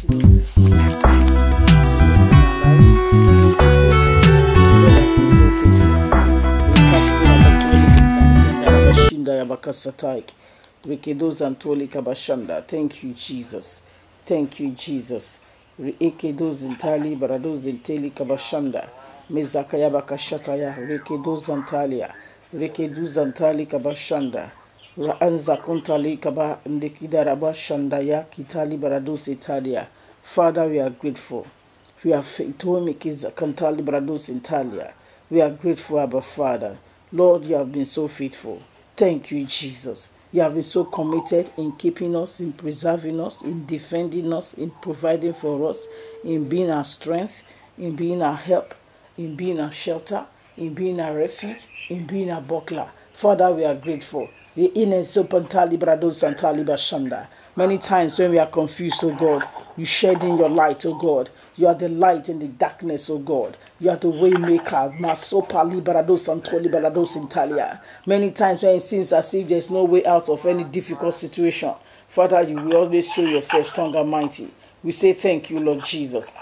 Thank you, Jesus. Thank you, Jesus. Rekedos intali barados inteli kabashanda. Mezakaya bakashataya. Rekedos antalia. Rekedos antali kabashanda. Raanza kuntali kaba ndekidara shanda ya kitali barados Italia. Father, we are grateful. We are faithful. Kantali barados Italia. We are grateful, Abba Father. Lord, you have been so faithful. Thank you, Jesus. You have been so committed in keeping us, in preserving us, in defending us, in providing for us, in being our strength, in being our help, in being our shelter, in being our refuge, in being our buckler. Father, we are grateful. Many times when we are confused, oh God, you shed in your light, oh God. You are the light in the darkness, oh God. You are the way maker. Many times when it seems as if there is no way out of any difficult situation, Father, you will always show yourself strong and mighty. We say thank you, Lord Jesus.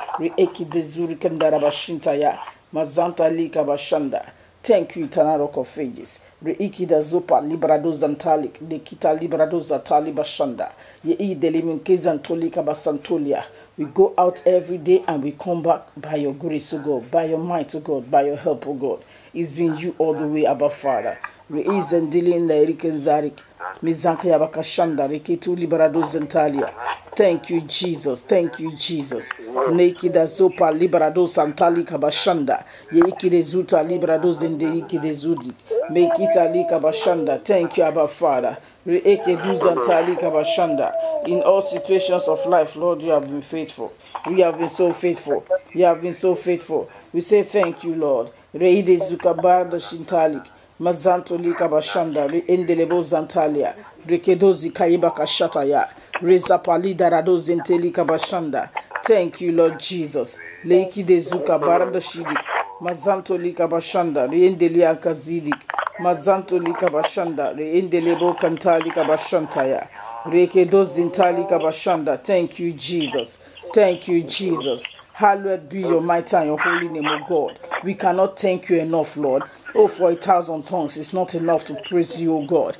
Thank you, eternal rock of ages. Reikida zopa librado zantalik, dekita librado zatali bashanda. Ye deliminkezan tolika basantolia. We go out every day and we come back by your grace, O God, by your might, O God, by your help, O God. It's been you all the way, Abba Father. Reizen dilin la eriken zarik. Mizanka yabakashanda, reketu librado zantalia. Thank you, Jesus. Thank you, Jesus. Nekida zopa librado santali kabashanda. Yeikide zuta librado zende ikide zudi. Make it ali kabashanda. Thank you, Abba Father. Reeke zantali kabashanda. In all situations of life, Lord, you have been faithful. We have been so faithful. You have been so faithful. We say thank you, Lord. Reide zukabar da shintalik. Mazanto lika bashanda. Reendelebo zantalia. Rekedozi kaiba kashataya. Reza palida rado zenteli kabashanda. Thank you, Lord Jesus. Leiki de zuka barada shidik. Mazanto lika bashanda. Reendeli akazidik. Mazanto lika bashanda. Reendelebo kantali kabashantaya. Rekedo zintali kabashanda. Thank you, Jesus. Thank you, Jesus. Hallowed be your mighty and your holy name, O God. We cannot thank you enough, Lord. Oh, for 1,000 tongues is not enough to praise you, O God.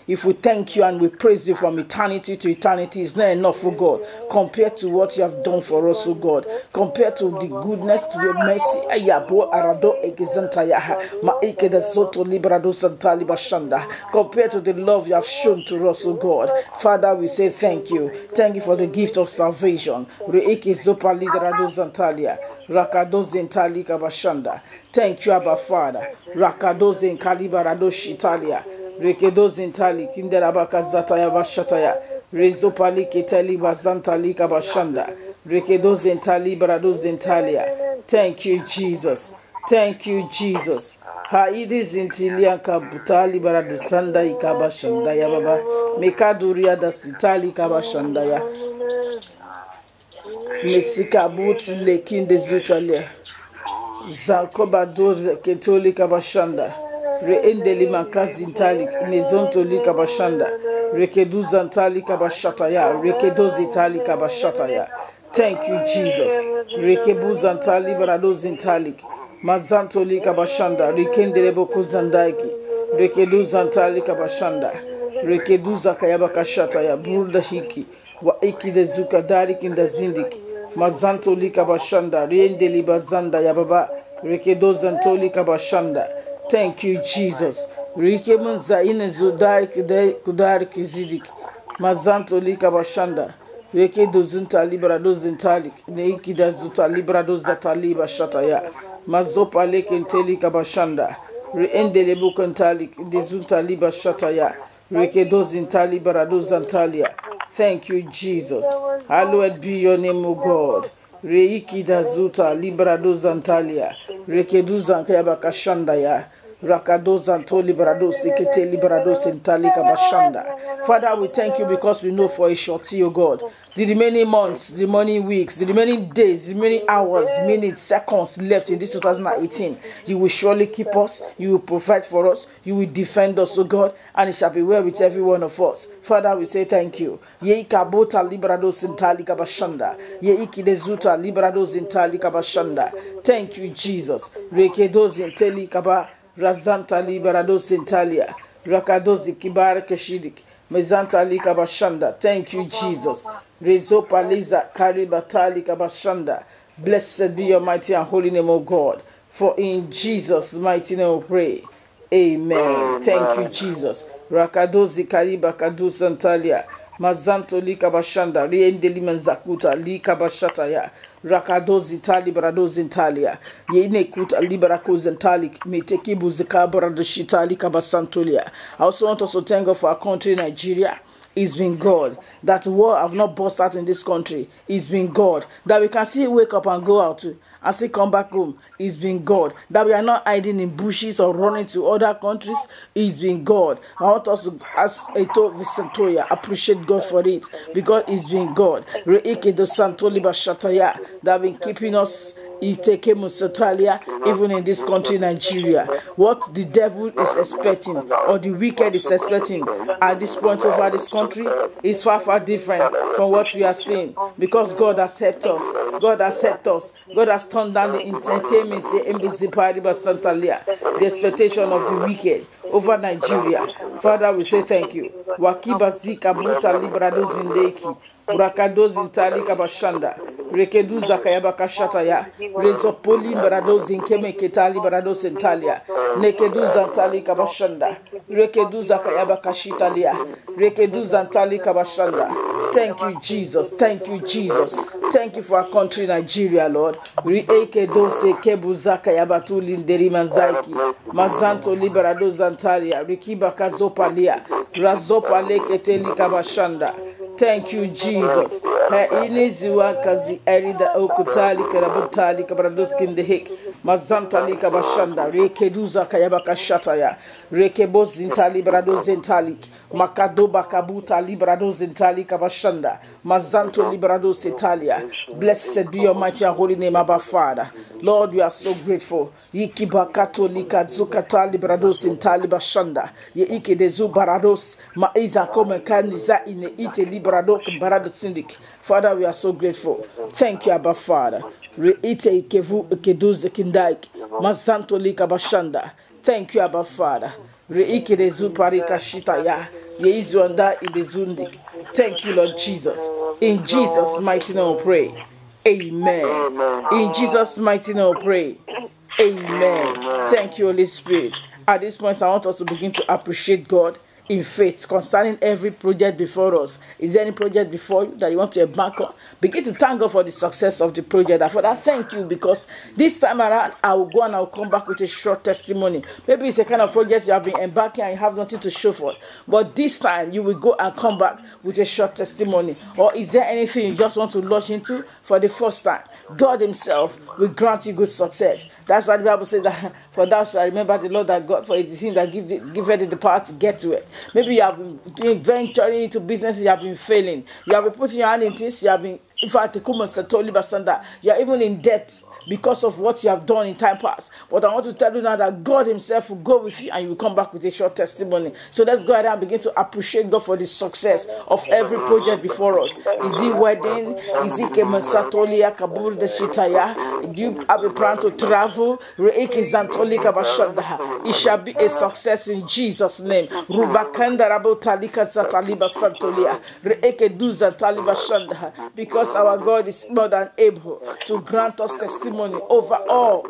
If we thank you and we praise you from eternity to eternity, it's not enough, O God, compared to what you have done for us, O God, compared to the goodness, to your mercy. Compared to the love you have shown to us, O God. Father, we say thank you. Thank you for the gift of salvation. Thank you, Abba Father. Rakadoze in Kalibarado Shitalia. Rekedoze in Tali, Kinderabaka Zataya Bashataya. Rezopali Ketali Bazantali Kabashanda. Rekedoze in Tali Baradoze in Talia. Thank you, Jesus. Thank you, Jesus. Haidis in Tilianka Butali Baradu Sanda Ikabashandaya Baba. Mekaduria da Sitali Kabashandaya. Mesika Buti Lekin de Zutalia. Zankoba doze ketoli kabashanda. Reendeli makazintali nezontoli kabashanda. Rekedu zantali kabashataya. Rekedo zitali kabashataya. Thank you, Jesus. Rekebu zantali barado zintali. Mazantoli kabashanda. Rekendelebo kuzandaiki. Rekedu zantali kabashanda. Rekedu zakayaba kashataya. Burda hiki. Wa ikide zukadari kinda zindiki. Mazanto lika bashanda, riendeli bazanda ya baba, rekedo zanto lika bashanda. Thank you, Jesus. Rikemun zaine zudari kudari kizidik. Mazanto lika bashanda. Rekedo zunta librado zintalik. Neikida zuta librado zatali bashataya. Mazopa lekenteli kabashanda. Riendele bukantalik. Dezunta liba shataya. Rekedo zintali barado zantalia. Thank you, Jesus. Hallowed be your name, O God. Reiki da zuta librado zantalia. Rekedu zankaya bakashandaya. Rakados Antoli Brados, Ikete Librados in Talika Bashanda. Father, we thank you because we know for a shorty, O God. The remaining months, the remaining weeks, the remaining days, the remaining hours, minutes, seconds left in this 2018, you will surely keep us, you will provide for us, you will defend us, O God, and it shall be well with every one of us. Father, we say thank you. Ye Kabota Librados in Talika Bashanda. Ye Ikidezuta Librados in Talika Bashanda. Thank you, Jesus. Rekedos in Telikaba. Razanta Liberados in Talia. Rakados Kibar Keshidik. Mezanta Likabashanda. Thank you, Jesus. Rezo Paliza Karibatali Kabashanda. Blessed be your mighty and holy name, O God. For in Jesus' mighty name we pray. Amen. Thank you, Jesus. Rakadozi Kariba Kadus Antalia. Mazanto Likabashanda. Riendeli Manzakuta Likabashataya. Rakadozi Tali Brados in Talia. Yene Kuta Liberacos and Talik. Metekibu Zikabra de Shitali Kabasantolia. I also want us to thank God for our country, Nigeria. It's been God. That war have not burst out in this country. It's been God. That we can still wake up and go out and still come back home. It's been God. That we are not hiding in bushes or running to other countries. It's been God. I want us to, as I told Vicentoya, appreciate God for it. Because it's been God. Reike do Santo Liba Shataya. That have been keeping us even in this country, Nigeria. What the devil is expecting or the wicked is expecting at this point over this country is far, far different from what we are seeing, because God has helped us. God has helped us. God has turned down the entertainment, the expectation of the wicked over Nigeria. Father, we say thank you. Wakiba zika buta librado zindeki. Burakados in Tali Kabashanda, Rekeduza Kayabakashataya, Rezopoli Barados in Kemeketali Barados in Talia, Nekeduza Tali Kabashanda, Rekeduza Kayabakashitalia, Rekeduza Tali Kabashanda. Thank you, Jesus. Thank you, Jesus. Thank you for our country, Nigeria, Lord. Rekedose Kebuza Kayabatuli Derimanzaiki, Mazanto Liberados Antalia, Rikiba Kazopalia, Razopale Keteli Kabashanda. Thank you, Jesus. Iniziwa kazi erida okutali karabutali kabradoskin de hik mazantali kabashanda rekeduza kayabaka shataya rekebos zintali bradozentali makadoba kabuta libradozentali kabashanda mazanto librados Italia. Blessed be your mighty and holy name, Abba Father. Lord, we are so grateful. Yikiba katolika zukata librados intali bashanda ye ike de zubarados maiza komekaniza ine ite librado barado syndic. Father, we are so grateful. Thank you, Abba Father. Reite ikevu ikeduze kindaik mazanto lika bashanda. Thank you, Abba Father. Reike de zuparika shitaya ye izuanda idezundik. Thank you, Lord Jesus. In Jesus' mighty name we pray. Amen. In Jesus' mighty name we pray. Amen. Thank you, Holy Spirit. At this point, I want us to begin to appreciate God in faith concerning every project before us. Is there any project before you that you want to embark on? Begin to thank God for the success of the project. Father, thank you, because this time around I will go and I will come back with a short testimony. Maybe it's a kind of project you have been embarking and you have nothing to show for it, but this time you will go and come back with a short testimony. Or is there anything you just want to launch into for the first time? God himself will grant you good success. That's why the Bible says that for thou shalt remember the Lord that God, for it is him that giveth the power to get to it. Maybe you have been venturing into business, you have been failing. You have been putting your hand in things, you have been, in fact, you are even in debt because of what you have done in time past. But I want to tell you now that God himself will go with you and you will come back with a short testimony. So let's go ahead and begin to appreciate God for the success of every project before us. Is it wedding? Is it Kemasatolia Kabur de Shitaya? Do you have a plan to travel? It shall be a success in Jesus' name. Because our God is more than able to grant us testimony over all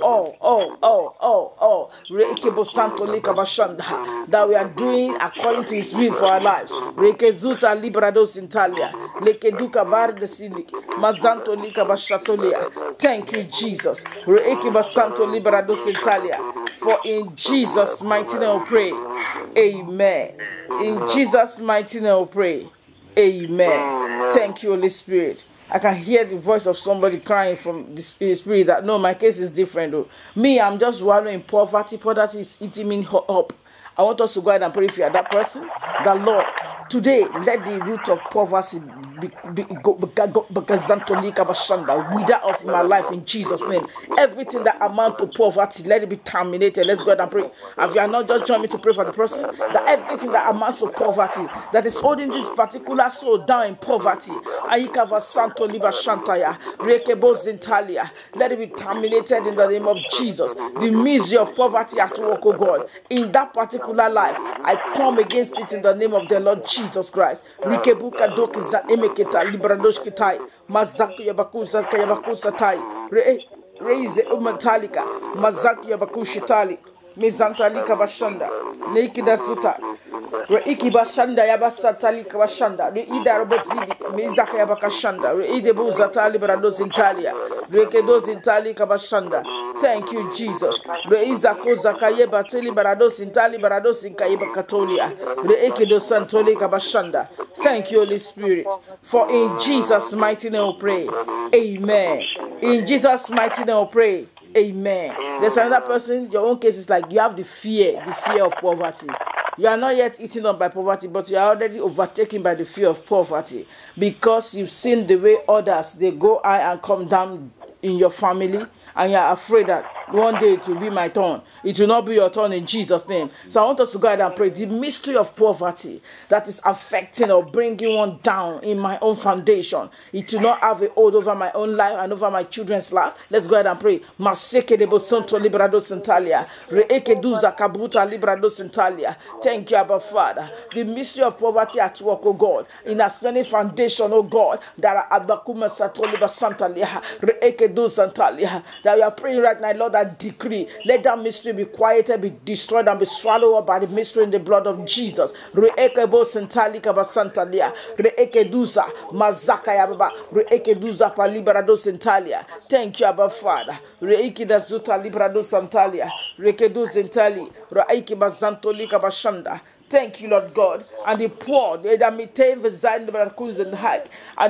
that we are doing according to his will for our lives. Rekezuta librados intalia lekeduka bar de sindik mazanto lika bashatolia. Thank you, Jesus. Rekebasanto librados intalia. For in Jesus' mighty name we pray. Amen. In Jesus' mighty name we pray. Amen. Thank you, Holy Spirit. I can hear the voice of somebody crying from the spirit that, no, my case is different. Though. Me, I'm just wallowing in poverty. Poverty is eating me up. I want us to go ahead and pray if you are that person. The Lord, today, let the root of poverty wither off my life in Jesus' name. Everything that amounts to poverty, let it be terminated. Let's go ahead and pray. If you are not just joining me to pray for the person, that everything that amounts to poverty, that is holding this particular soul down in poverty, let it be terminated in the name of Jesus. The misery of poverty at work, oh God, in that particular life, I come against it in the name of the Lord Jesus Christ. Raise the umatalika, Mazak Yabakushitali, Mizantalika Bashanda, Nikida Zuta, Reiki Bashanda Yabasatali Kabashanda, Reida Robozidi, Mizaka Yabakashanda, Reidebu Zatali Brados Intalia, Rekedos Intali Kabashanda. Thank you, Jesus. Reizako Zakaye Bateli Barados Intali Barados Inkaiba Katolia, Reikedo Santoli Kabashanda. Thank you, Holy Spirit. For in Jesus' mighty name we pray. Amen. In Jesus' mighty name we pray. Amen. There's another person, your own case is like you have the fear of poverty. You are not yet eaten up by poverty, but you are already overtaken by the fear of poverty because you've seen the way others, they go high and come down in your family, and you are afraid that one day it will be my turn. It will not be your turn in Jesus' name. So I want us to go ahead and pray. The mystery of poverty that is affecting or bringing one down in my own foundation, it will not have a hold over my own life and over my children's life. Let's go ahead and pray. Thank you, Abba Father. The mystery of poverty at work, oh God, in a spending foundation, oh God, that we are praying right now, Lord, that decree, let that mystery be quieted, be destroyed, and be swallowed up by the mystery in the blood of Jesus. Thank you, Abba Father. Thank you, Lord God. And the poor, and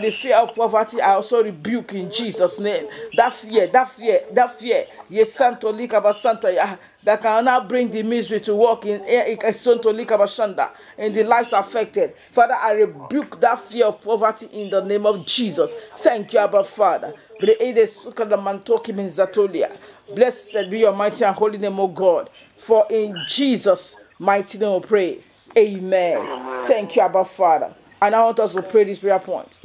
the fear of poverty, I also rebuke in Jesus' name. That fear, yes, Santo Lika Santa, that can now bring the misery to walk in the lives affected. Father, I rebuke that fear of poverty in the name of Jesus. Thank you, Abba Father. Blessed be your mighty and holy name, O God. For in Jesus' mighty name we pray. Amen. Thank you, Abba Father. And I want us to pray this prayer point.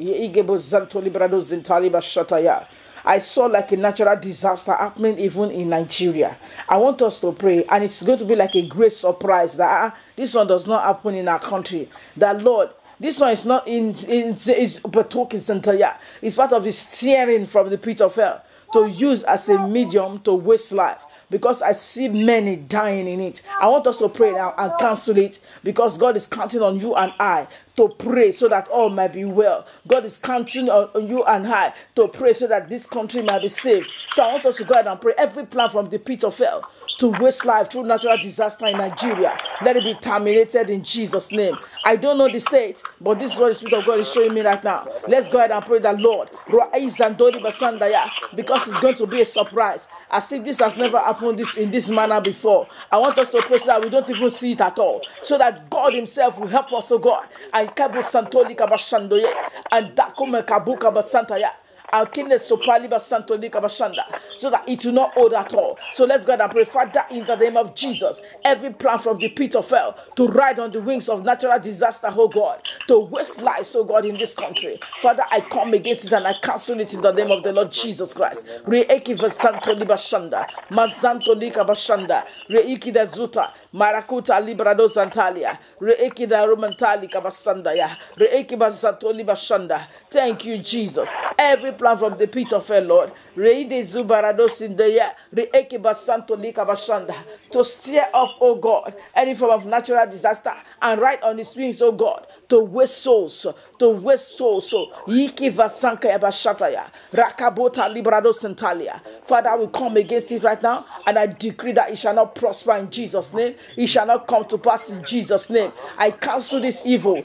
I saw like a natural disaster happening even in Nigeria. I want us to pray, and it's going to be like a great surprise that this one does not happen in our country. That Lord, this one is not is part of the steering from the pit of hell to use as a medium to waste life, because I see many dying in it. I want us to pray now and cancel it, because God is counting on you and I to pray so that all might be well. God is counting on you and I to pray so that this country might be saved. So I want us to go ahead and pray. Every plan from the pit of hell to waste life through natural disaster in Nigeria, let it be terminated in Jesus' name. I don't know the state, but this is what the Spirit of God is showing me right now. Let's go ahead and pray that Lord, because it's going to be a surprise. I think this has never happened in this manner before. I want us to pray so that we don't even see it at all, so that God Himself will help us, oh God. And Kabu Santoli Kabashandoye and Dakume Kabu Kabasantaya. So that it will not hold at all. So let's go ahead and pray. Father, in the name of Jesus, every plan from the pit of hell to ride on the wings of natural disaster, oh God, to waste lives, oh God, in this country, Father, I come against it and I cancel it in the name of the Lord Jesus Christ. Reiki Vasanto Libashanda, Mazanto Lika Bashanda, Reiki da Zuta, Marakuta Librado Santalia, Reiki da Romantali Kabasandaya, Reiki Basanto Libashanda. Thank you, Jesus. Every plan from the pit of hell, Lord. Reide zubarados in the year. Reeke basanto lika bashanda. To stir up, oh God, any form of natural disaster and ride on his wings, oh God, to waste souls, to waste souls. So Yiki vasanka yabashataya. Rakabota librado sentalia. Father, we come against it right now, and I decree that it shall not prosper in Jesus' name. It shall not come to pass in Jesus' name. I cancel this evil.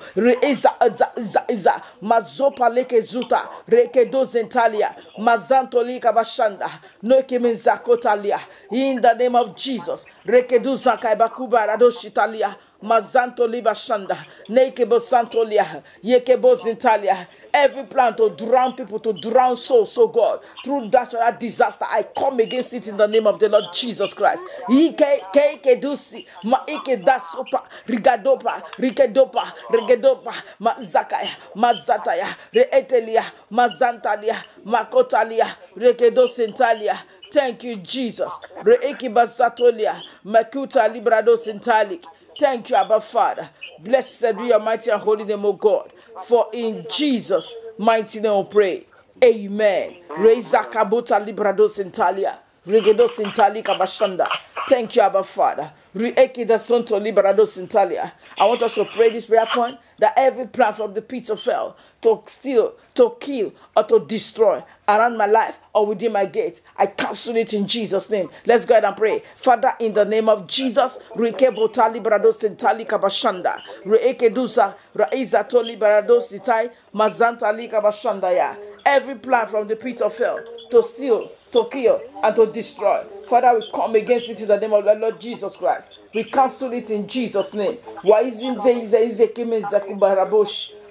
Mazopa leke zuta. Rekedo zentalia. Mazanto lika bashanda. Noke menzakotalia. In the name of Jesus. Rekedu zakai bakuba radoshitalia. Mazanto liba shanda. Nekebo santolia. Yekebo zintalia. Every plan to drown people, to drown souls, so God, through that disaster, I come against it in the name of the Lord Jesus Christ. Ike dusi, ma ike dasopa, rigadopa, rigedopa, rigedopa, mazakaya, mazataya, reetelia, mazantalia, makotalia, regedo sentalia. Thank you, Jesus. Reiki basatolia, makuta librado sentalik. Thank you, Abba Father. Blessed be your mighty and holy name, O God. For in Jesus' mighty name we pray. Amen. Reza kabuta librado sentalia. Regedo sentali kabashanda. Thank you, Abba Father. Reeki da sonto librado sentalia. I want us to pray this prayer point, that every plan from the pits of hell to steal, to kill, or to destroy around my life or within my gate, I cancel it in Jesus' name. Let's go ahead and pray. Father, in the name of Jesus, Reke botali brado sentali kabashanda. Reeke dusa raiza toli brado sitai mazantali kabashanda ya. Every plan from the pit of hell to steal, to kill, and to destroy, Father, we come against it in the name of the Lord Jesus Christ. We cancel it in Jesus' name.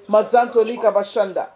Mazanto lika bashanda.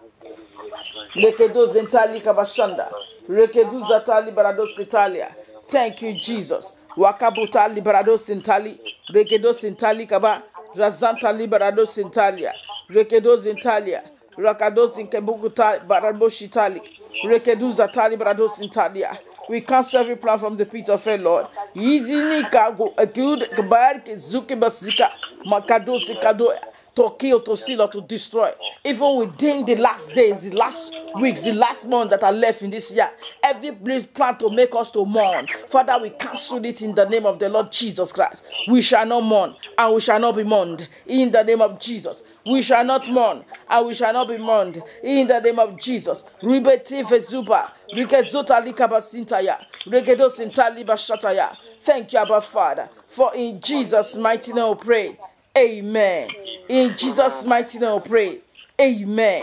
Lekedo zentali kabashanda. Rekedu zatali barado sitalia. Thank you, Jesus. Wakabuta liberado sintali. Rekedo sintali kaba. Razanta liberado sintalia. Rekedo zintalia. Rakado zinkebukuta barabo shitali. Rekedu zatali barado sintalia. We cancel every plan from the pit of hell, Lord. Yizini kago akud kabar ke zuke basika makado sikadoya. To kill, to steal, or to destroy. Even within the last days, the last weeks, the last month that are left in this year, every plan to make us to mourn, Father, we cancel it in the name of the Lord Jesus Christ. We shall not mourn, and we shall not be mourned. In the name of Jesus. We shall not mourn, and we shall not be mourned. In the name of Jesus. Ribeti fezuba, rikezota likabasintaya, regedo sintali bashataya. Thank you, Abba Father. For in Jesus' mighty name we pray. Amen. In Jesus' mighty name we pray. Amen.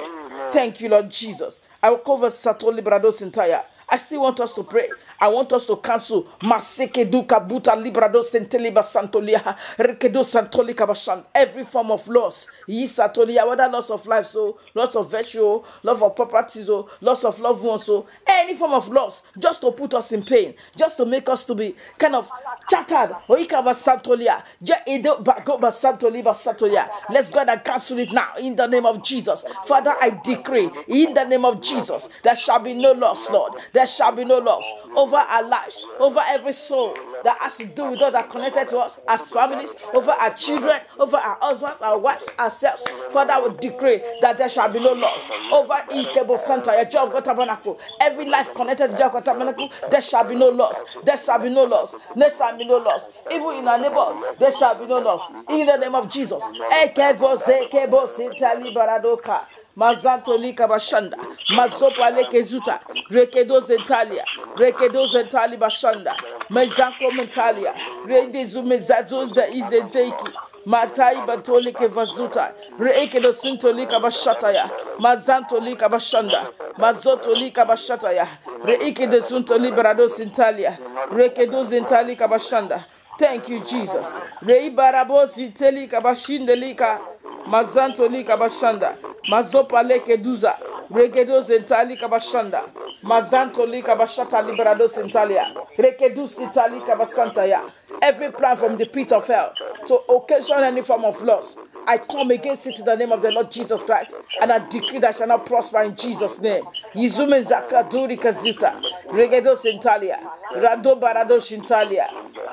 Thank you, Lord Jesus. I will cover Satoli Brados entire. I still want us to pray. I want us to cancel Maseke Duka Buta Librado Senteliba Santolia Rekedo Santoli Kabashan. Every form of loss. Yisatolia, whether loss of life, so loss of virtue, loss of properties, so loss of loved ones, so any form of loss, just to put us in pain, just to make us to be kind of chattered. Oikaba Santolia, Bagoba Santoliba Satolia. Let's go and cancel it now in the name of Jesus. Father, I decree in the name of Jesus, there shall be no loss, Lord. There shall be no loss over our lives, over every soul that has to do with us, that connected to us as families, over our children, over our husbands, our wives, ourselves. Father, I would decree that there shall be no loss over Ikebo Santa, your job, God Tabernacle. Every life connected to God Tabernacle, there shall be no loss. There shall be no loss. There shall be no loss. Even in our neighborhood, there shall be no loss. In the name of Jesus. Ekebo Zekebo Sintali Baradoka. Mazanto lika bashanda, mazopa leke zuta, rekedo zentalia, rekedo zentali bashanda, mezanko mentalia, rende zumezazo za izenzeki, matai batolike vazuta, rekedo sinto lika bashataya, mazanto lika bashanda, mazoto lika bashataya, rekedo sunto liberado sentalia, rekedo zentali kabashanda. Thank you, Jesus. Rei barabo ziteli kabashinde lika. Mazanto li kabashanda, mazopa leke duza, regedo zentali kabashanda, mazanto li kabashata liberado sentalia, regedu sitali kabasanta ya. Every plan from the pit of hell to occasion any form of loss, I come against it in the name of the Lord Jesus Christ, and I decree that shall not prosper in Jesus' name. Yizume zakaduri kazita, regedo sentalia, rado barado shintalia.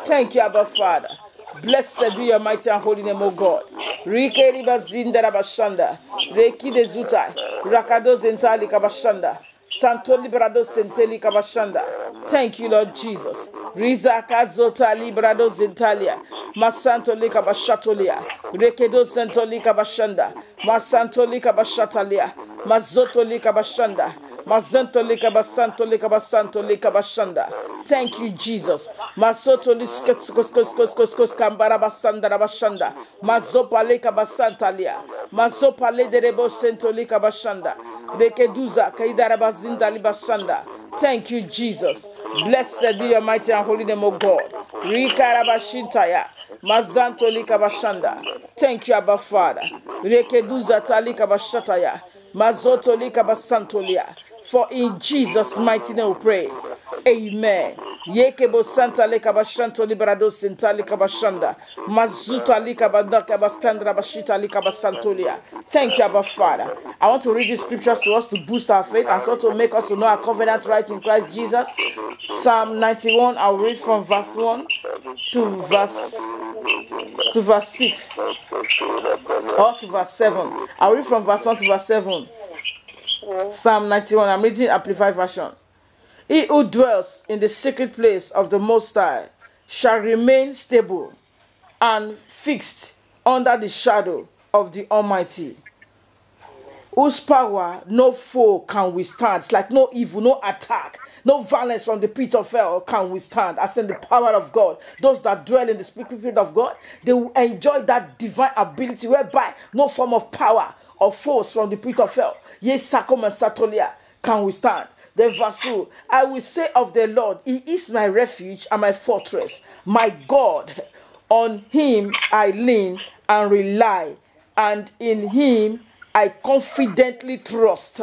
Thank you, Abba Father. Blessed be your mighty and holy name, O God. Rike riba zindara bashanda. Reki de zuta. Rakado zentali kabashanda. Santo Librado Senteli Kabashanda. Thank you, Lord Jesus. Riza Kazota Librado Zentalia. Masanto Likabashatolia. Rekedo Santo Likabashanda. Masanto Likabashatalia. Mazoto Likabashanda. Mazanto Likabasanto Likabasanto Likabashanda. Thank you, Jesus. Masoto Liskos Kambarabasanda Rabashanda. Mazopa Likabasantalia. Mazopa Lederebo Sento Likabashanda. Rekeduza Kaidarabazinda Libashanda. Thank you, Jesus. Blessed be your mighty and holy name, O God. Rikarabashintaya. Mazanto Likabashanda. Thank you, Abba Father. Rekeduza Talikabashataya. Mazoto Likabasantolia. For in Jesus' mighty name we pray. Amen. Yekebo Santa Likabashanto Librado Senta Likabashanda. Mazuta Likabadaka Bastandra Bashita Likabasantolia. Thank you, Abba Father. I want to read these scriptures to us to boost our faith and so to make us to know our covenant right in Christ Jesus. Psalm 91, I'll read from verse 1 to verse 6 or to verse 7. I'll read from verse 1 to verse 7. Psalm 91, I'm reading Amplified Version. He who dwells in the secret place of the Most High shall remain stable and fixed under the shadow of the Almighty, whose power no foe can withstand. It's like no evil, no attack, no violence from the pit of hell can withstand. As in the power of God, those that dwell in the secret of God, they will enjoy that divine ability whereby no form of power or force from the pit of hell, yes, Sakom and Satolia, can withstand. The verse 2, I will say of the Lord, He is my refuge and my fortress, my God. On Him I lean and rely, and in Him I confidently trust.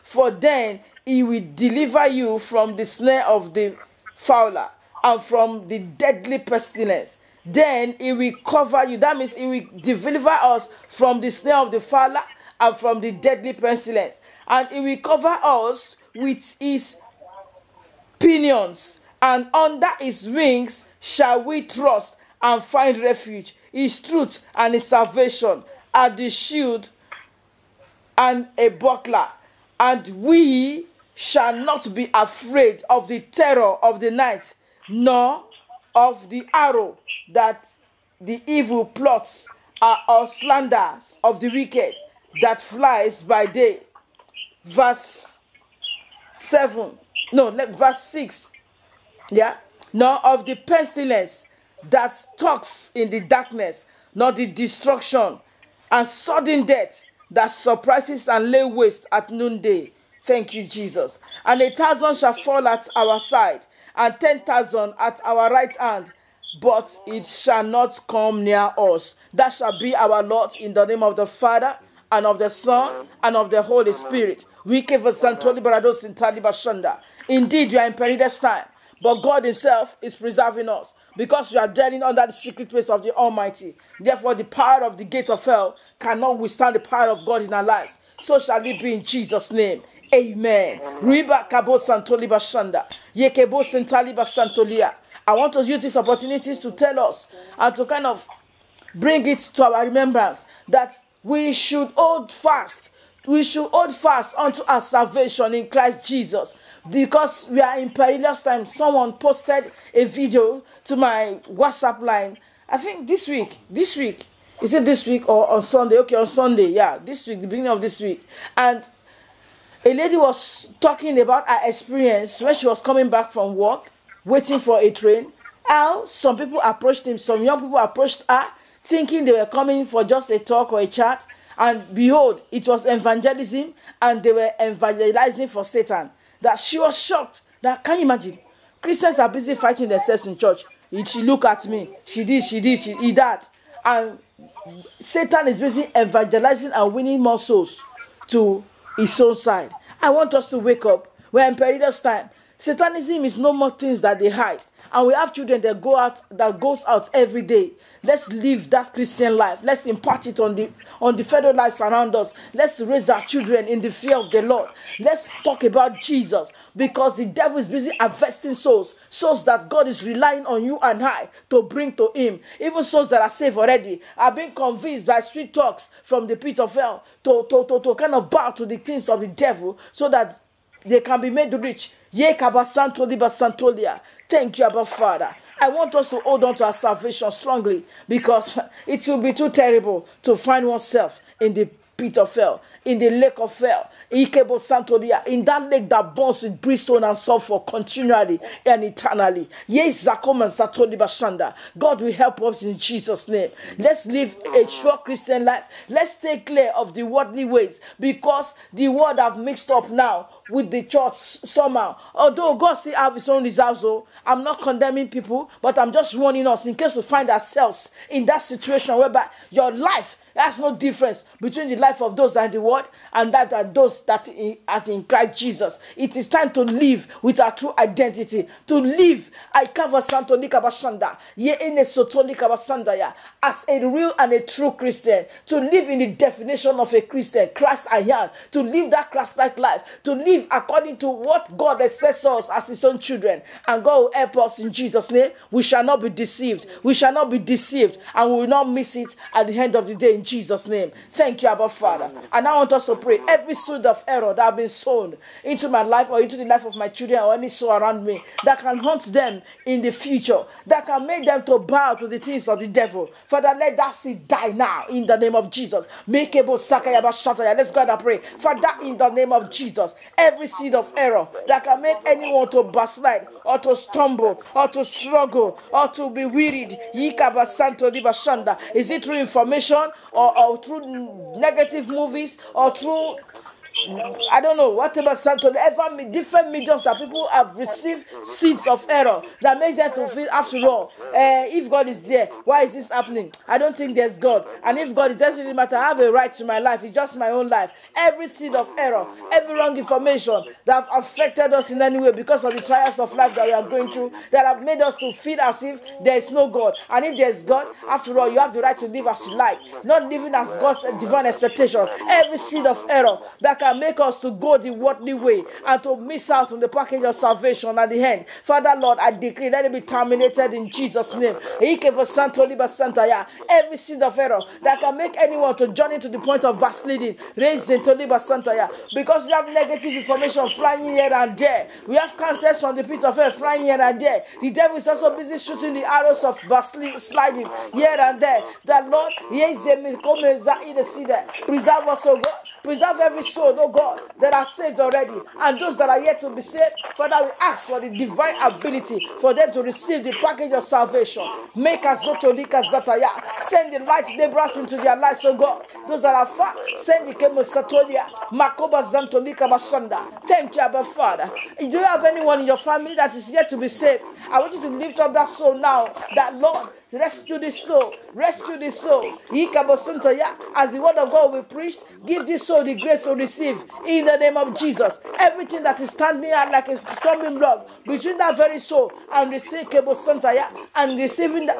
For then He will deliver you from the snare of the fowler and from the deadly pestilence. Then He will cover you. That means He will deliver us from the snare of the fowler and from the deadly pestilence. And He will cover us with His pinions, and under His wings shall we trust and find refuge. His truth and His salvation are the shield and a buckler. And we shall not be afraid of the terror of the night, nor of the arrow that the evil plots or slanders of the wicked that flies by day. Verse 7. No, verse 6. Yeah. Nor of the pestilence that stalks in the darkness, nor the destruction and sudden death that surprises and lay waste at noonday. Thank you, Jesus. And 1,000 shall fall at our side, and 10,000 at our right hand, but it shall not come near us. That shall be our Lord, in the name of the Father, and of the Son, and of the Holy Spirit. Indeed, we are in perilous time, but God Himself is preserving us, because we are dwelling under the secret place of the Almighty. Therefore, the power of the gate of hell cannot withstand the power of God in our lives. So shall it be in Jesus' name. Amen. I want to use these opportunities to tell us and to kind of bring it to our remembrance that we should hold fast. We should hold fast unto our salvation in Christ Jesus, because we are in perilous times. Someone posted a video to my WhatsApp line, I think this week. Is it this week or on Sunday? Okay, on Sunday. Yeah, this week, the beginning of this week. And a lady was talking about her experience when she was coming back from work, waiting for a train. How some people approached him, some young people approached her, thinking they were coming for just a talk or a chat. And behold, it was evangelism, and they were evangelizing for Satan. That she was shocked. That, can you imagine? Christians are busy fighting themselves in church. She looked at me. She did that. And Satan is busy evangelizing and winning more souls to his own side. I want us to wake up. We're in perilous time. Satanism is no more things that they hide. And we have children that goes out every day. Let's live that Christian life. Let's impart it on the fellow lives around us. Let's raise our children in the fear of the Lord. Let's talk about Jesus, because the devil is busy harvesting souls that God is relying on you and I to bring to him. Even souls that are saved already are being convinced by street talks from the pit of hell to kind of bow to the things of the devil so that they can be made rich. Thank you, Abba Father. I want us to hold on to our salvation strongly, because it will be too terrible to find oneself in the pit of hell, in the lake of hell, in that lake that burns with brimstone and sulfur continually and eternally. Yes, God will help us in Jesus' name. Let's live a true Christian life. Let's stay clear of the worldly ways, because the world have mixed up now with the church somehow. Although God still have his own reserves, so I'm not condemning people, but I'm just warning us in case we find ourselves in that situation whereby your life, there's no difference between the life of those that are in the world and life of those that are in Christ Jesus. It is time to live with our true identity. To live as a real and a true Christian. To live in the definition of a Christian, Christ I am. To live that Christ-like life. To live according to what God expects us as his own children. And God will help us in Jesus' name. We shall not be deceived. We shall not be deceived. And we will not miss it at the end of the day. In Jesus' name. Thank you, Abba Father. And I want us to pray. Every seed of error that have been sown into my life or into the life of my children or any soul around me that can haunt them in the future, that can make them to bow to the things of the devil. Father, let that seed die now in the name of Jesus. Let's go and pray. Father, in the name of Jesus, every seed of error that can make anyone to backslide or to stumble or to struggle or to be wearied, is it through information or through negative movies or through I don't know, whatever different mediums that people have received seeds of error that makes them to feel, after all, if God is there, why is this happening? I don't think there's God. And if God, it doesn't really matter. I have a right to my life. It's just my own life. Every seed of error, every wrong information that have affected us in any way because of the trials of life that we are going through, that have made us to feel as if there is no God. And if there's God, after all, you have the right to live as you like, not living as God's divine expectation. Every seed of error that can make us to go the worldly way and to miss out on the package of salvation at the end. Father, Lord, I decree let it be terminated in Jesus' name. Every seed of error that can make anyone to journey to the point of backsliding, because you have negative information flying here and there. We have cancers from the pit of hell flying here and there. The devil is also busy shooting the arrows of backsliding here and there. That Lord, preserve us, oh God. Preserve every soul, oh God, that are saved already, and those that are yet to be saved. Father, we ask for the divine ability for them to receive the package of salvation. Make us zotolika zataya. Send the light laborers into their lives, oh God. Those that are far, send the kemosatolia. Makoba zantolika bashanda. Thank you, Abba Father. Do you have anyone in your family that is yet to be saved? I want you to lift up that soul now. That Lord, rescue this soul. Rescue this soul. As the word of God will be preached, give this soul the grace to receive in the name of Jesus. Everything that is standing out like a stumbling block between that very soul and receiving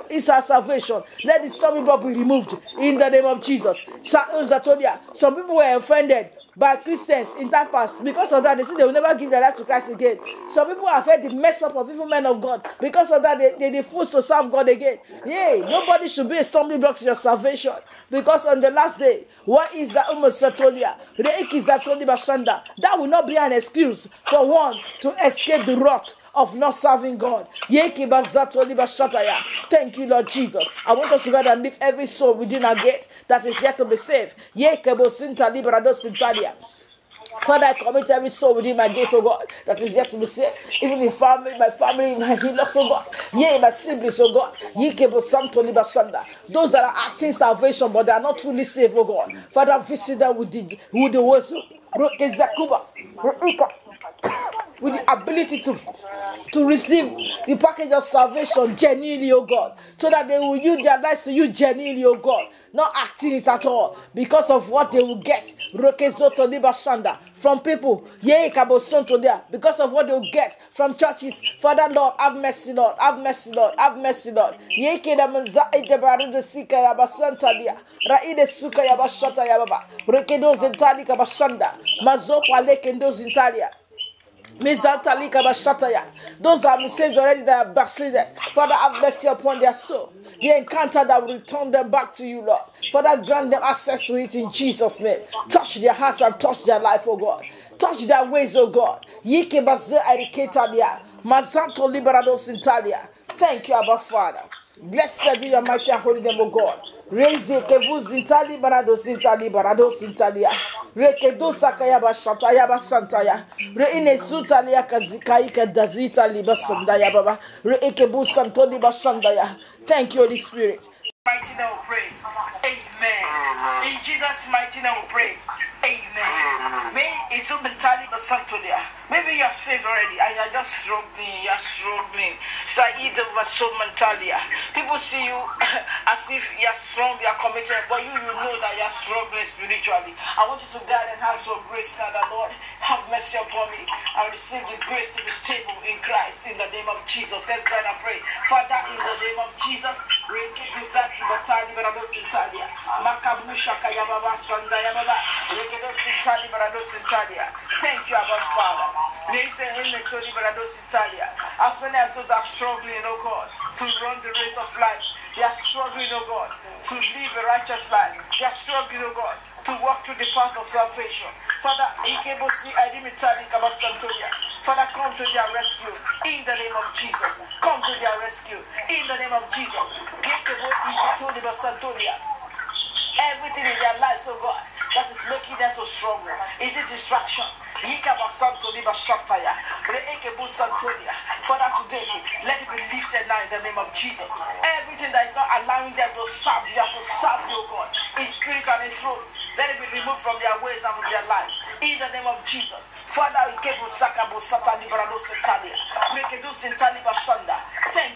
is our salvation. Let the stumbling block be removed in the name of Jesus. Some people were offended by Christians in that past. Because of that, they say they will never give their life to Christ again. Some people have heard the mess up of evil men of God. Because of that, they refuse to serve God again. Yay, nobody should be a stumbling block to your salvation. Because on the last day, what is the Umosatolia? That will not be an excuse for one to escape the wrath of not serving God. Thank you, Lord Jesus. I want us to go and lift every soul within our gate that is yet to be saved. Father, I commit every soul within my gate, oh God, that is yet to be saved. Even in family, my in-laws, oh God. Yea, my siblings, oh God. Those that are acting salvation, but they are not truly saved, oh God. Father, visit them with the words. with the ability to receive the package of salvation genuinely, oh God, so that they will use their lives to you genuinely, oh God, not acting it at all because of what they will get from people, because of what they will get from churches. Father, Lord, have mercy, Lord, have mercy, Lord, have mercy, Lord. Those that have saved already, that have backslidden, Father, have mercy upon their soul. The encounter that will return them back to you, Lord. Father, grant them access to it in Jesus' name. Touch their hearts and touch their life, oh God. Touch their ways, oh God. Thank you, Abba Father. Blessed be your mighty and holy name, O God. Raise kevu zintali barado zintali barado zintalia. Rekedo sakaya bashataya basantaya. Reine sutalia kazikaika dazita libasandaya baba. Rekebu santoli basandaya. Thank you, Holy Spirit. Mighty name we pray. Amen. In Jesus' mighty name we pray. Amen. May it's mentally the Santolia. Maybe you are saved already and you are just struggling. You are struggling. So either so mentalia. People see you as if you are strong, you are committed, but you know that you are struggling spiritually. I want you to guide and ask for grace now. That Lord, have mercy upon me. I receive the grace to be stable in Christ in the name of Jesus. Let's go and pray. Father, in the name of Jesus, thank you, Abba Father. As many as those are struggling, oh God, to run the race of life, they are struggling, oh God, to live a righteous life. They are struggling, oh God, to walk through the path of salvation. Father, Father, come to their rescue in the name of Jesus. Come to their rescue in the name of Jesus. Everything in their lives, oh God, that is making them to struggle. Is it distraction? Father, today, let it be lifted now in the name of Jesus. Everything that is not allowing them to serve you, to serve you, God, in spirit and in truth, let it be removed from their ways and from their lives. In the name of Jesus. Father, thank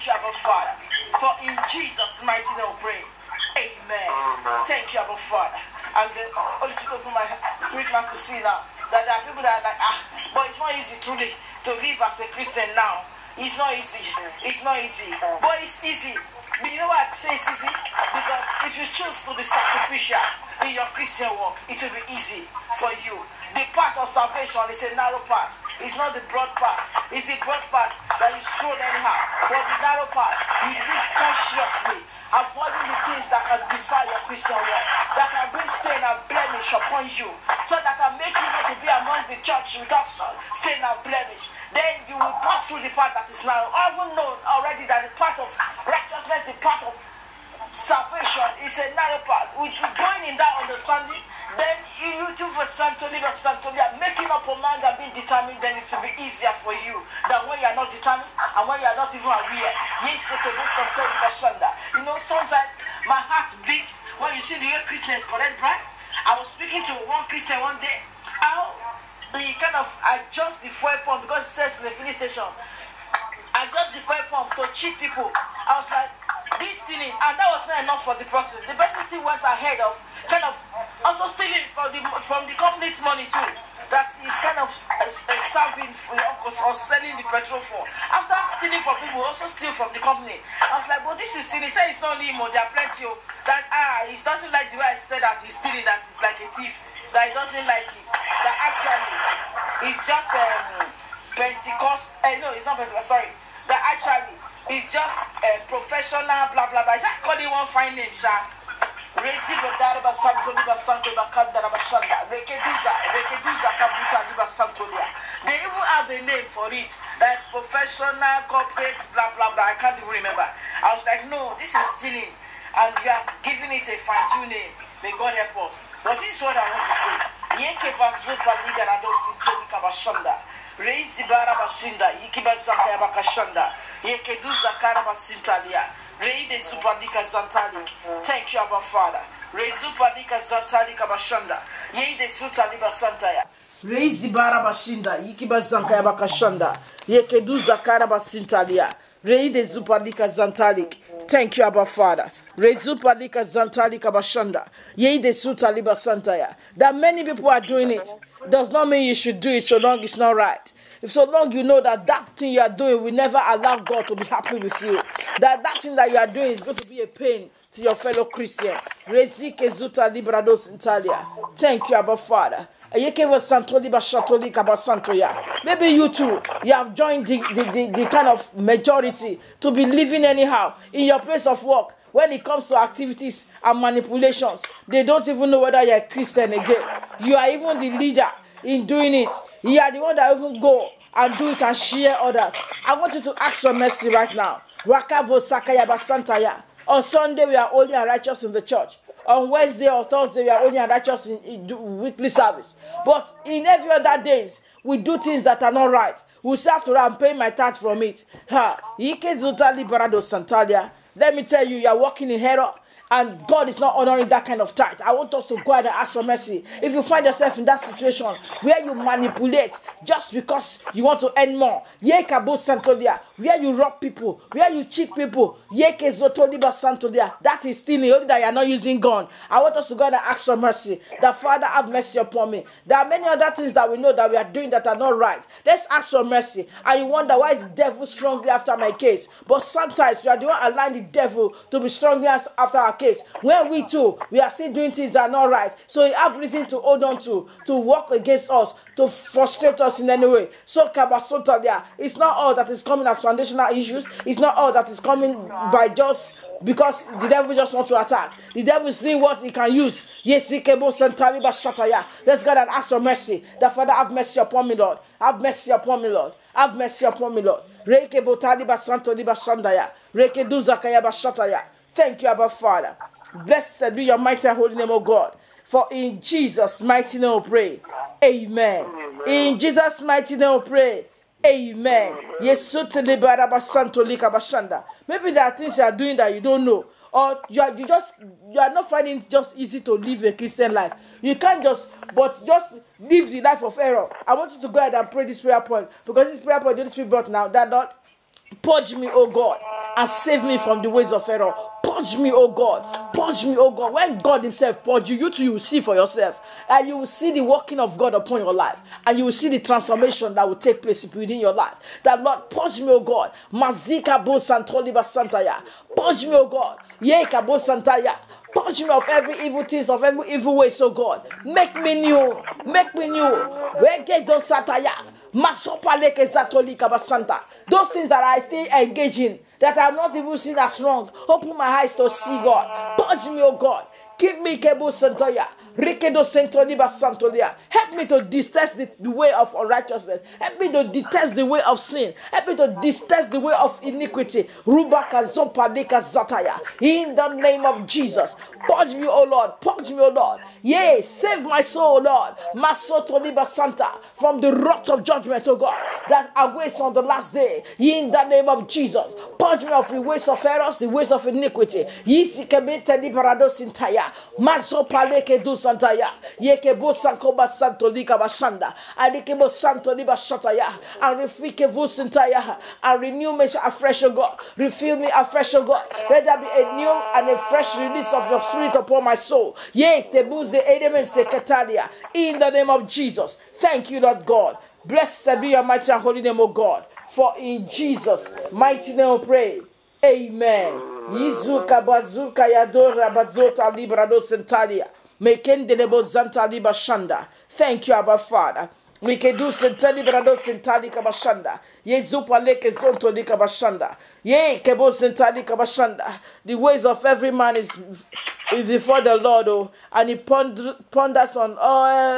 you, Abba Father. For in Jesus' mighty name we pray. Amen. Thank you, Abba Father. And the Holy Spirit opened my spirit man to see now that there are people that are like, but it's not easy truly to live as a Christian now. It's not easy. It's not easy. But it's easy. But you know why I say it's easy? Because if you choose to be sacrificial in your Christian walk, it will be easy for you. The path of salvation is a narrow path. It's not the broad path. It's the broad path that you stroll anyhow. But the narrow path, you live consciously, avoiding the things that can defile your Christian walk, that can bring stain and blemish upon you, so that can make you not to be among the church without stain and blemish. Then you will pass through the path that is narrow. I even know already that the path of righteousness, the path of salvation is a narrow path. With going in that understanding, then you do for Santolia, making up your mind and being determined, then it will be easier for you than when you are not determined and when you are not even aware. You know, sometimes my heart beats when you see the way Christians collect bribe. I was speaking to one Christian one day, how he kind of adjust the fuel pump because it says in the filling station, adjust the fuel pump to cheat people. I was like, this stealing, and that was not enough for the person. The person still went ahead of kind of also stealing from the company's money too. That is kind of serving for or selling the petrol for. After stealing from people, also steal from the company. I was like, but this is stealing. He said it's not Nemo, there are plenty of that. He doesn't like the way I said that he's stealing, that he's like a thief. That he doesn't like it. That actually it's just Pentecost. No, it's not Pentecost. Sorry. That actually it's just professional, blah blah blah. Just call it one fine name, sha. They even have a name for it, like professional, corporate, blah blah blah. I can't even remember. I was like, no, this is stealing, and you are giving it a fine-tuned name. May God help us. But this is what I want to say. Raise the barabashinda, Yikibazaka Bakashanda, Yekeduza Karabasintalia, Ray de Supadika Zantali. Thank you, Abba Father. Ray Zupadika Zantali Kabashanda, Ye de Sutaliba Santaya. Reizi barabashinda, yikiba zankaya bakashanda, yekedu zakara basintalia, rei de zupadika zantalik. Thank you, Abba Father. Rezupadika zantalika bashanda, ye de sutaliba santaya. That many people are doing it does not mean you should do it so long it's not right. If so long you know that that thing you are doing will never allow God to be happy with you, that thing that you are doing is going to be a pain to your fellow Christians. Rezike zuta librados intalia. Thank you, Abba Father. Maybe you too, you have joined the kind of majority to be living anyhow in your place of work. When it comes to activities and manipulations, they don't even know whether you're a Christian again. You are even the leader in doing it. You are the one that even go and do it and share others. I want you to ask for mercy right now. On Sunday, we are holy and righteous in the church. On Wednesday or Thursday, we are holy and righteous in weekly service. But in every other days, we do things that are not right. We still have to run and pay my tax from it. Let me tell you, you are walking in error. And God is not honoring that kind of tithe. I want us to go ahead and ask for mercy. If you find yourself in that situation where you manipulate just because you want to earn more, where you rob people, where you cheat people, that is stealing, only that you are not using gun. I want us to go ahead and ask for mercy. That Father, have mercy upon me. There are many other things that we know that we are doing that are not right. Let's ask for mercy. And you wonder, why is the devil strongly after my case? But sometimes we are the one allowing the devil to be strongly after our case, when we too, we are still doing things that are not right. So you have reason to hold on to work against us, to frustrate us in any way. So Kabasota there, it's not all that is coming as foundational issues. It's not all that is coming by just because the devil just wants to attack. The devil is seeing what he can use. Yes, let's go and ask for mercy. The Father, have mercy upon me, Lord. Have mercy upon me, Lord. Have mercy upon me, Lord. Reke botali basanto di basandaya. Reke duzakaya bashataya. Thank you, Abba Father. Blessed be your mighty and holy name, O God. For in Jesus' mighty name we pray. Amen. In Jesus' mighty name we pray. Amen. Maybe there are things you are doing that you don't know. Or you are not finding it just easy to live a Christian life. You can't just live the life of error. I want you to go ahead and pray this prayer point. Because this prayer point, the Holy Spirit brought now, that Lord, purge me, O God, and save me from the ways of error. Purge me, O God. Purge me, O God. When God himself purge you, you too, you will see for yourself. And you will see the working of God upon your life. And you will see the transformation that will take place within your life. That Lord, purge me, O God. Mazika bo santoliba santaya. Purge me, O God. Yeka bo santaya. Purge me of every evil things, of every evil way, so God. Make me new. Make me new. Wege do sataya. Those things that I still engage in, that I'm not even seen as wrong, open my eyes to see God. Purge me, oh God. Give me Kebo Santoya. Rikedo Santoliba Santolia. Help me to detest the way of unrighteousness. Help me to detest the way of sin. Help me to detest the way of iniquity. Rubaka Zopadeka Zataya. In the name of Jesus. Purge me, O Lord. Purge me, O Lord. Yea, save my soul, Lord. Masotoliba Santa. From the wrath of judgment, O God, that awaits on the last day. In the name of Jesus. Purge me of the ways of errors, the ways of iniquity. Yisikebete liberados intaya. Maso paleke du santaya. Yekebo sankoba santo lika bashanda. Adikebo santo liba shataya. And refike vu santaya. And renew me afresh, O God. Refill me afresh, O God. Let there be a new and a fresh release of your spirit upon my soul. Ye tebuze edemen sekataria. In the name of Jesus. Thank you, Lord God. Blessed be your mighty and holy name, O God. For in Jesus' mighty name we pray. Amen. Yizuka bazuka yadora bazota librado sentalia. Mekende lebo zanta liba shanda. Thank you, Abba Father. We can do sentali brado sentali kabashanda. Ye zupa leke zonto li kabashanda. Ye kebo sentali kabashanda. The ways of every man is before the Lord, oh, and he ponders on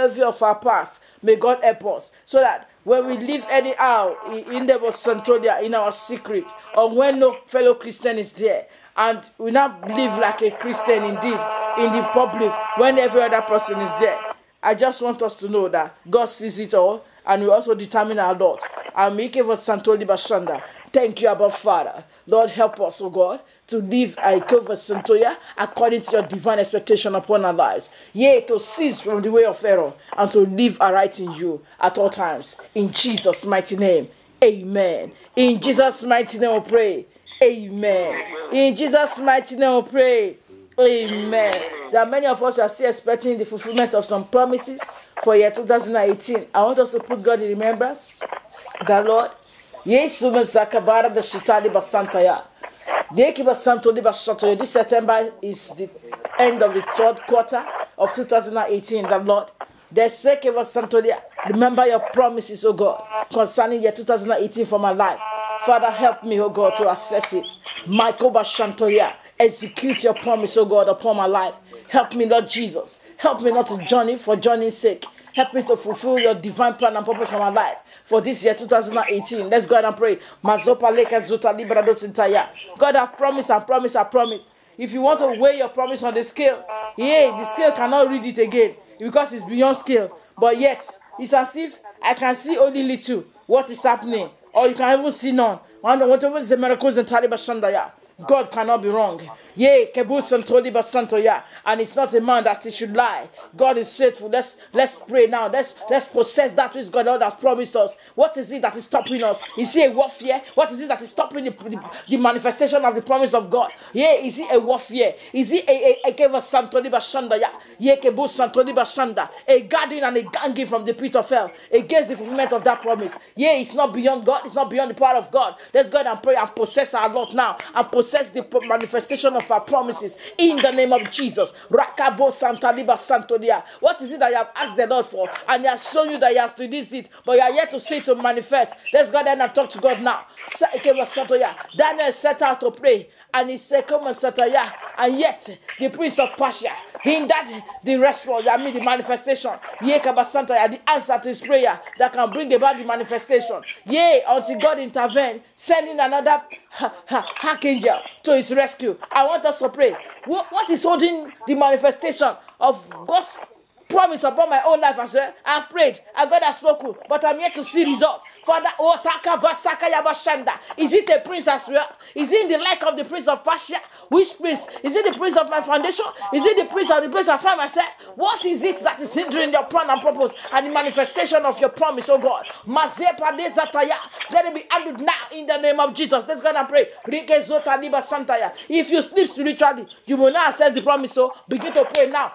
every of our path. May God help us, so that when we live anyhow in the Santolia, in our secret, or when no fellow Christian is there, and we now live like a Christian indeed in the public when every other person is there. I just want us to know that God sees it all, and we also determine our lot. Amike was Santoli Bashanda. Thank you, Abba Father. Lord, help us, oh God, to live according to your divine expectation upon our lives. Yea, to cease from the way of error and to live aright in you at all times. In Jesus' mighty name, amen. In Jesus' mighty name we pray, amen. In Jesus' mighty name we pray, amen. There are many of us who are still expecting the fulfillment of some promises for year 2018. I want us to put God in remembrance. The Lord, this September is the end of the third quarter of 2018. The Lord, remember your promises, oh God, concerning year 2018 for my life. Father, help me, oh God, to assess it. Michael Bashantoya, execute your promise, oh God, upon my life. Help me, Lord Jesus. Help me not to journey for journey's sake. Help me to fulfill your divine plan and purpose for my life for this year 2018. Let's go ahead and pray. God, I've promised and promised and promised. If you want to weigh your promise on the scale, the scale cannot read it again because it's beyond scale. But yet, it's as if I can see only little what is happening, or you can even see none. Whatever is the miracles in Talibashandaya, God cannot be wrong. Yea, Kebus and Toliba Santoya, and it's not a man that he should lie. God is faithful. Let's pray now. Let's possess that which God has promised us. What is it that is stopping us? Is it a warfare? What is it that is stopping the manifestation of the promise of God? Yeah, is it a warfare? Is it a Kebus Santoliba Shandaya? Yeah, Kebus Santoliba Shanda, a guardian and a ganging from the pit of hell against the fulfillment of that promise. Yeah, it's not beyond God. It's not beyond the power of God. Let's go ahead and pray and possess our Lord now and possess the manifestation of our promises in the name of Jesus. Rakabo Santaliba Santodia. What is it that you have asked the Lord for? And He has shown you that He has released it, but you are yet to see it to manifest. Let's go ahead and talk to God now. Daniel set out to pray, and he said, "Come on, Sataya." And yet, the prince of Persia hindered the response, the manifestation. The answer to his prayer that can bring about the manifestation. Yea, until God intervened, sending another archangel to his rescue. I want us to pray. What is holding the manifestation of God's promise upon my own life as well? I've prayed, and God has spoken, but I'm yet to see results. Father, is it a prince as well? Is it in the like of the prince of Persia? Which prince? Is it the prince of my foundation? Is it the prince of the place I find myself? What is it that is hindering your plan and purpose and the manifestation of your promise, oh God? Let it be handled now in the name of Jesus. Let's go and pray. If you sleep spiritually, you will not access the promise, so begin to pray now.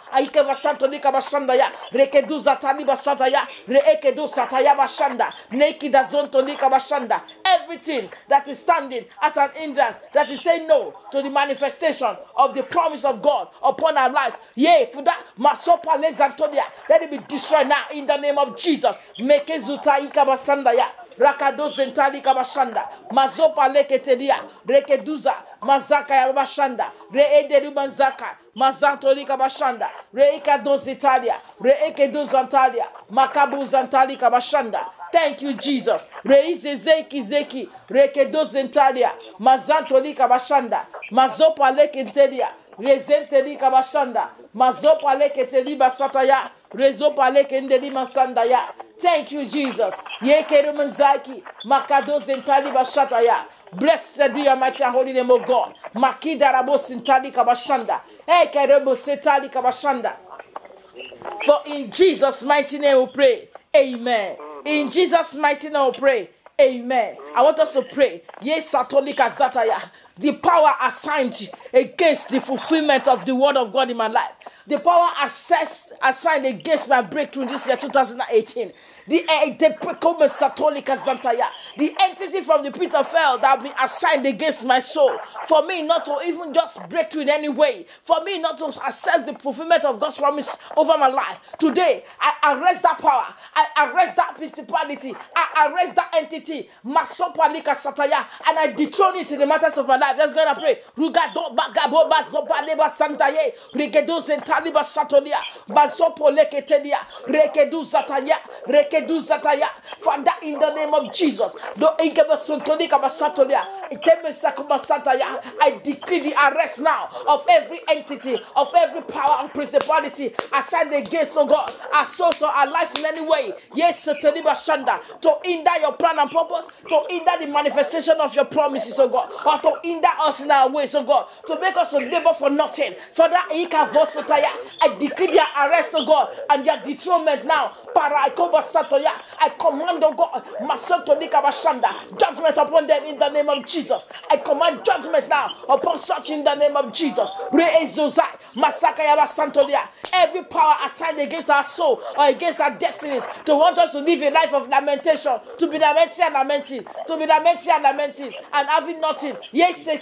Everything that is standing as an hindrance, that is saying no to the manifestation of the promise of God upon our lives, yea, for that Masopa Lezantonia, let it be destroyed now in the name of Jesus. Make Zuta Ikabasandaya. Rakado Zentali Kabashanda, Mazopa Leketedia, Rekeduza, Mazaka Yabashanda, Reederubanzaka, Mazantoli Kabashanda, Reikado Zitalia, Reikedu Zantalia, Makabu Zantali Kabashanda. Thank you, Jesus. Reize Zeki Zeki, Rekedo Zentalia, Mazantoli Kabashanda, Mazopa Leketedia, Rezenteli Kabashanda, Mazopa Leketeliba Sataya, Rezopa Lekendeli Sandaya. Thank you, Jesus. Yekerumazaki, Makado Zentali Bashataya. Blessed be your mighty and holy name, O God. Makida Rabo Sintali Kabashanda. Ekerebo Setali Kabashanda. For in Jesus' mighty name we pray. Amen. In Jesus' mighty name we pray. Amen. I want us to pray. Yes, Satolika Zataya. The power assigned against the fulfillment of the word of God in my life. The power assigned against my breakthrough this year 2018. The entity from the pit of hell that have been assigned against my soul, for me not to even just break through in any way, for me not to assess the fulfillment of God's promise over my life. Today, I arrest that power. I arrest that principality. I arrest that entity, Masopalika Sataya, and I dethrone it in the matters of my life. life. Let's go and pray. Rugado bagabo bazopa leba santaye. Rekedu zentali basatolia. Bazopo leketelia. Rekedu zataya. Rekedu zataya. Father, in the name of Jesus. Do ingeba sontoli kabasatolia. Iteme sakuma sataya. I decree the arrest now of every entity, of every power and principality assigned against, oh God, our souls or our lives in any way. Yes, Shanda, to hinder your plan and purpose, to hinder the manifestation of your promises, oh God, or to hinder us in our ways, oh God, to make us a labor for nothing. Father, I decree their arrest, oh God, and their dethronement now. I command, oh God, judgment upon them in the name of Jesus. I command judgment now upon such in the name of Jesus. Every power assigned against our soul or against our destinies to want us to live a life of lamentation, to be lamenting and lamenting, to be lamenting and lamenting and having nothing. Yes, I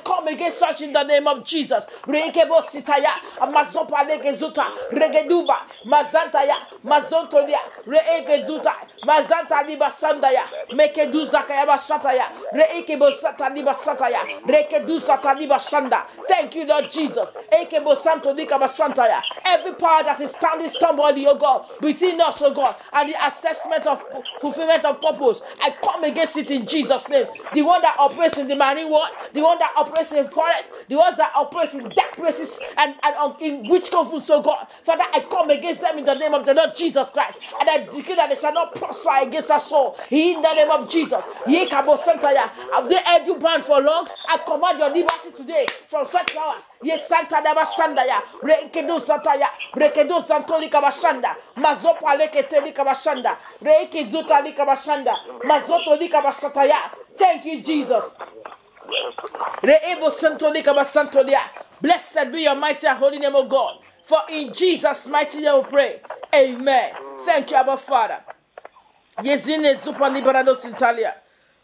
come against such in the name of Jesus. Reikebo sitaya, mazopa legezuta, regeduba, mazantaya, mazontolia, reegezuta, mazanta liba sandaya, mekeduza kayaba sataya, reikebo sata liba sataya, rekeduza taliba sanda. Thank you, Lord Jesus. Ekebo santo likaba santaya. Every power that is standing stubbornly, oh God, between us, oh God, and the assessment of fulfillment of purpose, I come against it in Jesus' name. The one that operates in the marine world, the one that operates in forest, the ones that operates in dark places and in witchcraft, so God, Father, I come against them in the name of the Lord Jesus Christ, and I declare that they shall not prosper against us soul in the name of Jesus. Yekabo santaya. Have they held you bound for long? I command your liberty today from such powers. Yes, Santa Daba Shandaya, Rekedo Santaya, Rekedo Santoli Kabashanda, Mazopa Leketeli Kabashanda, Reiki Zutali Kabashanda, Mazotoli Kabashataya. Thank you, Jesus. Reebo Santoli Kabasantolia. Blessed be your mighty and holy name, O God. For in Jesus' mighty name we pray. Amen. Thank you, Abba Father. Yezine Zupa Liberado Sintalia.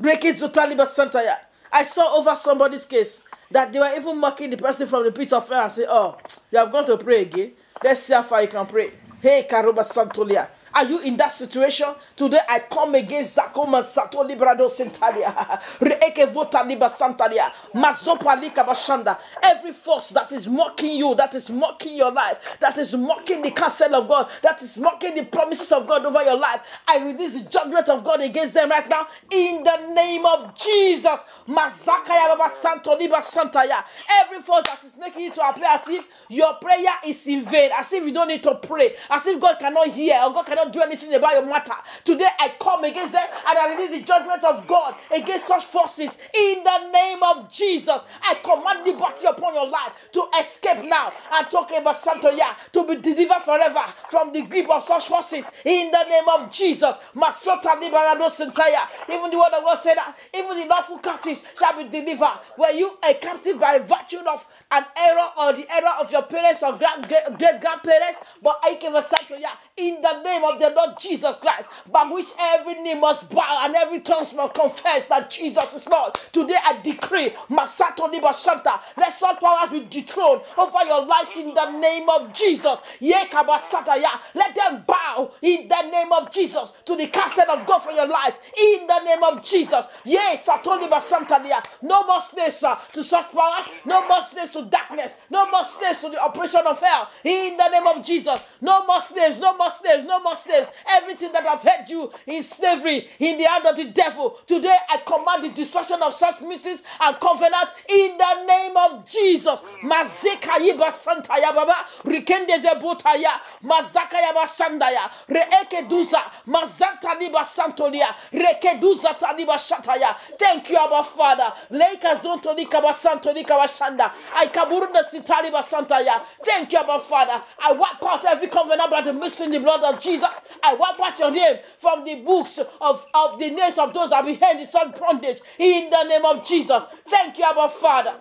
Reiki Zutali Basantaya. I saw over somebody's case that they were even mocking the person from the pit of hell and say, oh, you have gone to pray again. Let's see how far you can pray. Hey, Karuba Santolia. Are you in that situation? Today I come against Zakoma Sato Librado Sentalia. Reeke Vota Liba Santalia. Mazopa Lika Bashanda. Every force that is mocking you, that is mocking your life, that is mocking the counsel of God, that is mocking the promises of God over your life, I release the judgment of God against them right now in the name of Jesus. Mazakaya Baba Santo Liba Santaya. Every force that is making you to appear as if your prayer is in vain, as if you don't need to pray, as if God cannot hear or God cannot do anything about your matter. Today I come against them and I release the judgment of God against such forces in the name of Jesus. I command liberty upon your life to escape now and talk about Santoya, to be delivered forever from the grip of such forces in the name of Jesus. Masota Liberado Sentaya. Even the word of God said that even the lawful captives shall be delivered. Were you a captive by virtue of an error or the error of your parents or great-grandparents? But I give a Santoya in the name of the Lord Jesus Christ, by which every knee must bow and every tongue must confess that Jesus is Lord. Today I decree, Masato Liba Shanta, let such powers be dethroned over your lives in the name of Jesus. Yekabasataya, let them bow in the name of Jesus to the counsel of God for your lives in the name of Jesus. Yes, Sato Liba Santalia. No more slaves to such powers, no more slaves to darkness, no more slaves to the operation of hell in the name of Jesus. No more slaves, no more slaves, no more slaves. Everything that have held you in slavery, in the hand of the devil, today I command the destruction of such mysteries and covenants in the name of Jesus. Mazeka yiba santaya baba, rikende zebutaya, mazaka yaba shandaya, reeke duza, mazanta liba santolia, reke duza taliba shataya. Thank you, Abba Father. Leika zonto likaba santo likaba shanda. I kaburunda sitaliba santaya. Thank you, Abba Father. I wipe out every covenant by the mystery in the blood of Jesus. I wipe out your name from the books of the names of those that behind the sun bondage in the name of Jesus. Thank you, Abba Father.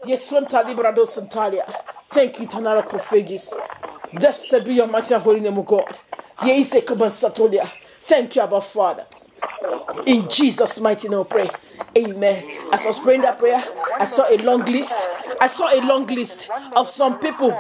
Yeswanta Librado Santalia. Thank you, Tanara Kofegis. Blessed be your mighty and holy name, O God. Thank you, Abba Father. In Jesus' mighty name, we pray. Amen. As I was praying that prayer, I saw a long list. I saw a long list of some people.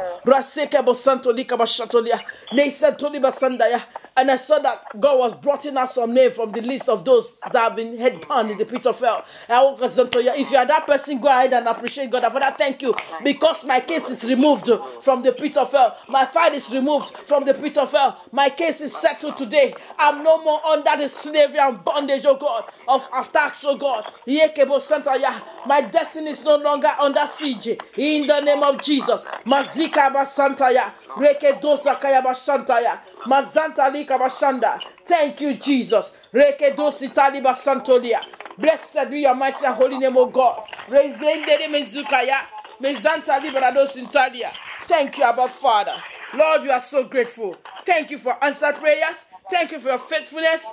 And I saw that God was blotting out some name from the list of those that have been headbound in the pit of hell. If you are that person, go ahead and appreciate God. Father, thank you, because my case is removed from the pit of hell. My fight is removed from the pit of hell. My case is settled today. I'm no more under the slavery and bondage, oh God, of attacks, oh God. My destiny is no longer under siege. In the name of Jesus. Mazika basantaya. Rekedosa kaya bashantaya. Mazanta lika bashanda. Thank you, Jesus. Rekedosi tali basantolia. Blessed be your mighty and holy name, O God. Rezende mezukaya. Mezanta librados intalia. Thank you, Abba Father. Lord, you are so grateful. Thank you for answered prayers. Thank you for your faithfulness.